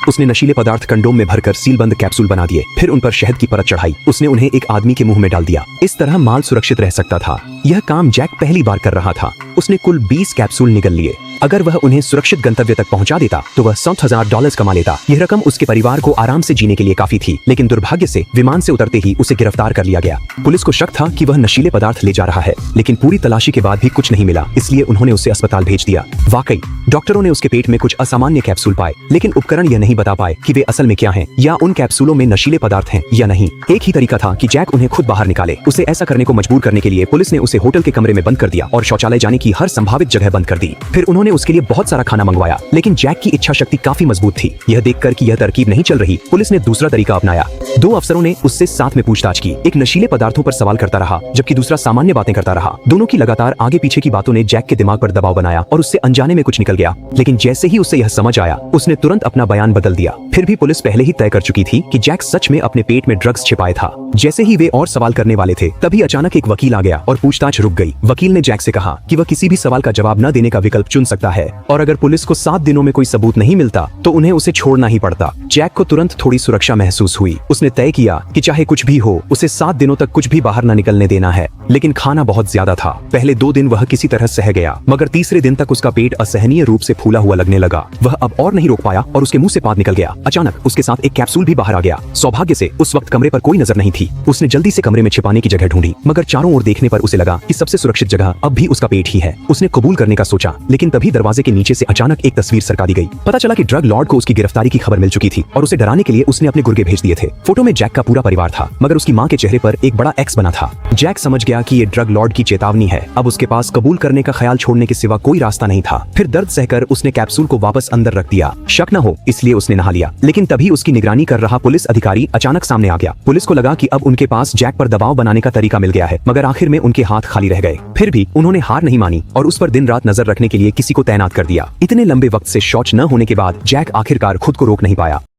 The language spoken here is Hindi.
उसने नशीले पदार्थ कंडोम में भरकर सीलबंद कैप्सूल बना दिए, फिर उन पर शहद की परत चढ़ाई। उसने उन्हें एक आदमी के मुंह में डाल दिया। इस तरह माल सुरक्षित रह सकता था। यह काम जैक पहली बार कर रहा था। उसने कुल 20 कैप्सूल निगल लिए। अगर वह उन्हें सुरक्षित गंतव्य तक पहुंचा देता तो वह $60,000 कमा लेता। यह रकम उसके परिवार को आराम से जीने के लिए काफी थी, लेकिन दुर्भाग्य से विमान से उतरते ही उसे गिरफ्तार कर लिया गया। पुलिस को शक था कि वह नशीले पदार्थ ले जा रहा है, लेकिन पूरी तलाशी के बाद भी कुछ नहीं मिला, इसलिए उन्होंने उसे अस्पताल भेज दिया। वाकई डॉक्टरों ने उसके पेट में कुछ असामान्य कैप्सूल पाए, लेकिन उपकरण यह नहीं बता पाए कि वे असल में क्या हैं, या उन कैप्सूलों में नशीले पदार्थ हैं या नहीं। एक ही तरीका था कि जैक उन्हें खुद बाहर निकाले। उसे ऐसा करने को मजबूर करने के लिए पुलिस ने उसे होटल के कमरे में बंद कर दिया और शौचालय जाने की हर संभावित जगह बंद कर दी। फिर उन्होंने उसके लिए बहुत सारा खाना मंगवाया, लेकिन जैक की इच्छा शक्ति काफी मजबूत थी। यह देखकर कि यह तरकीब नहीं चल रही, पुलिस ने दूसरा तरीका अपनाया। 2 अफसरों ने उससे साथ में पूछताछ की। एक नशीले पदार्थों पर सवाल करता रहा, जबकि दूसरा सामान्य बातें करता रहा। दोनों की लगातार आगे पीछे की बातों ने जैक के दिमाग पर दबाव बनाया और उससे अनजाने में कुछ निकल गया। लेकिन जैसे ही उसे यह समझ आया, उसने तुरंत अपना बयान बदल दिया। फिर भी पुलिस पहले ही तय कर चुकी थी कि जैक सच में अपने पेट में ड्रग्स छिपाए था। जैसे ही वे और सवाल करने वाले थे, तभी अचानक एक वकील आ गया और पूछताछ रुक गई। वकील ने जैक से कहा कि वह किसी भी सवाल का जवाब न देने का विकल्प चुन सकता है, और अगर पुलिस को 7 दिनों में कोई सबूत नहीं मिलता तो उन्हें उसे छोड़ना ही पड़ता। जैक को तुरंत थोड़ी सुरक्षा महसूस हुई। उसने तय किया कि चाहे कुछ भी हो, उसे 7 दिनों तक कुछ भी बाहर न निकलने देना है। लेकिन खाना बहुत ज्यादा था। पहले 2 दिन वह किसी तरह सह गया, मगर तीसरे दिन तक उसका पेट असहनीय रूप से फूला हुआ लगने लगा। वह अब और नहीं रोक पाया और उसके मुंह से पाद निकल गया। अचानक उसके साथ एक कैप्सूल भी बाहर आ गया। सौभाग्य से उस वक्त कमरे पर कोई नजर नहीं थी। उसने जल्दी से कमरे में छिपाने की जगह ढूंढी, मगर चारों ओर देखने पर उसे लगा कि सबसे सुरक्षित जगह अब भी उसका पेट ही है। उसने कबूल करने का सोचा, लेकिन तभी दरवाजे के नीचे से अचानक एक तस्वीर सरका दी गई। पता चला कि ड्रग लॉर्ड को उसकी गिरफ्तारी की खबर मिल चुकी थी और उसे डराने के लिए उसने अपने गुर्गे भेज दिए थे। फोटो में जैक का पूरा परिवार था, मगर उसकी मां के चेहरे पर एक बड़ा एक्स बना था। जैक समझ गया कि ये ड्रग लॉर्ड की चेतावनी है। अब उसके पास कबूल करने का ख्याल छोड़ने के सिवा कोई रास्ता नहीं था। फिर दर्द सहकर उसने कैप्सूल को वापस अंदर रख दिया। शक न हो इसलिए उसने नहा लिया। लेकिन तभी उसकी निगरानी कर रहा पुलिस अधिकारी अचानक सामने आ गया। पुलिस को लगा कि अब उनके पास जैक पर दबाव बनाने का तरीका मिल गया है, मगर आखिर में उनके हाथ खाली रह गए। फिर भी उन्होंने हार नहीं मानी और उस पर दिन रात नजर रखने के लिए किसी को तैनात कर दिया। इतने लंबे वक्त से शौच न होने के बाद जैक आखिरकार खुद को रोक नहीं पाया।